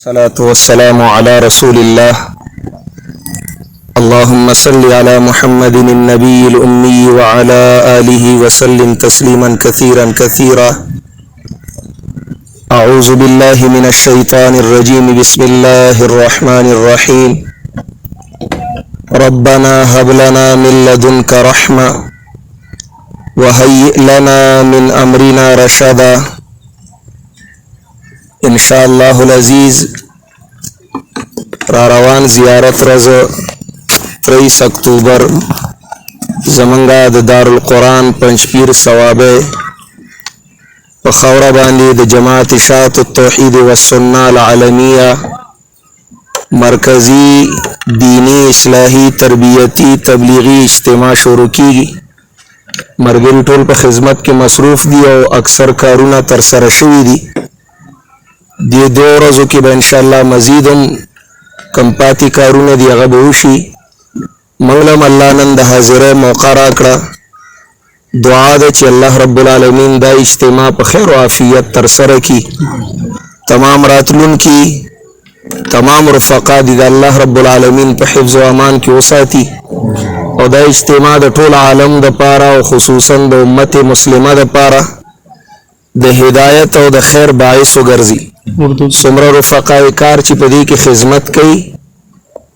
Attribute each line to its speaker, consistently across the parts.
Speaker 1: الصلاة والسلام على رسول الله اللهم صل على محمد النبي الأمي وعلى آله وسلم تسليما كثيرا كثيرا. أعوذ بالله من الشيطان الرجيم. بسم الله الرحمن الرحيم. ربنا هب لنا من لدنك رحمة وهيئ لنا من أمرنا رشدا. انشاءاللہ العزیز راروان زیارت رز 23 اکتوبر زمنگا د دار القرآن پنجپیر ثوابے پخورہ باندی د جماعت اشاعت التوحید والسنہ العالمیہ مرکزی دینی اصلاحی تربیتی تبلیغی اجتماع شروع کی. مرگری ټول په خدمت کې مصروف دی او اکثر کارونه تر سره شوي دي. دی دو ورځو کې به انشاءالله مزید هم کم پاتې کارونه دي هغه به وشي. موږ هم الله نن د حاضرۍ موقع راکړه. دعا ده چې الله رب العالمین دا اجتماع په خیر و عافیت تر سره کړي. تمام راتلونکي تمام رفقا دي د الله رب العالمین په حفظ و امان کې وساتي او دا اجتماع د ټول عالم د پاره او خصوصا د امت مسلمه د پاره د هدایت او د خیر باعث وګرځي. څومره رفقای کار چې په دې کې خدمت کوي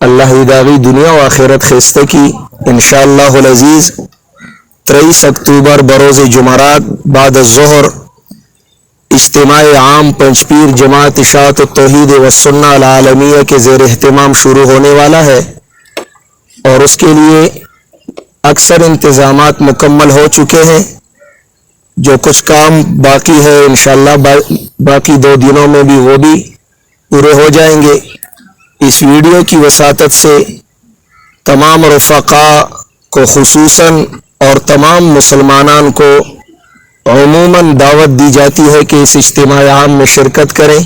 Speaker 1: الله دې د هغوی دنیا او آخرت ښایسته کړي. انشاءاللہ العزیز 23 اکتوبر بروز جمعرات بعد الظہر اجتماع عام پنجپیر جماعت اشاعت التوحید والسنہ العالمیہ کے زیر اہتمام شروع ہونے والا ہے اور اس کے لیے اکثر انتظامات مکمل ہو چکے ہیں. جو کچھ کام باقی ہے انشاءاللہ باقی 2 دنوں میں بھی وہ بھی پورے ہو جائیں گے. اس ویڈیو کی وساطت سے تمام رفقا کو خصوصاً اور تمام مسلمانان کو عموماً دعوت دی جاتی ہے کہ اس اجتماع عام میں شرکت کریں.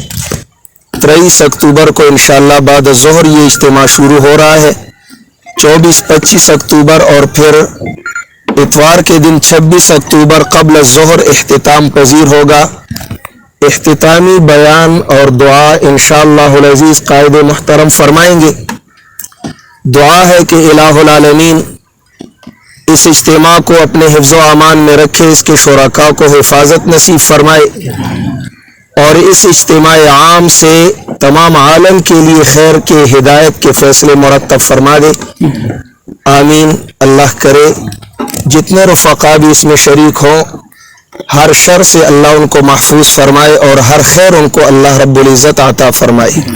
Speaker 1: 23 اکتوبر کو انشاءاللہ بعد ظہر یہ اجتماع شروع ہو رہا ہے. 24-25 اکتوبر اور پھر اتوار کے دن 26 اکتوبر قبل الظہر اختتام پذیر ہوگا. اختتامی بیان اور دعا انشاءاللہ العزیز قائد محترم فرمائیں گے. دعا ہے کہ الہ العالمین اس اجتماع کو اپنے حفظ و امان میں رکھے، اس کے شرکاء کو حفاظت نصیب فرمائے اور اس اجتماع عام سے تمام عالم کے لیے خیر کے ہدایت کے فیصلے مرتب فرما دے. آمین. اللہ کرے جتنے رفقا بھی اس میں شریک ہوں ہر شر سے اللہ ان کو محفوظ فرمائے اور ہر خیر ان کو اللہ رب العزت عطا فرمائے.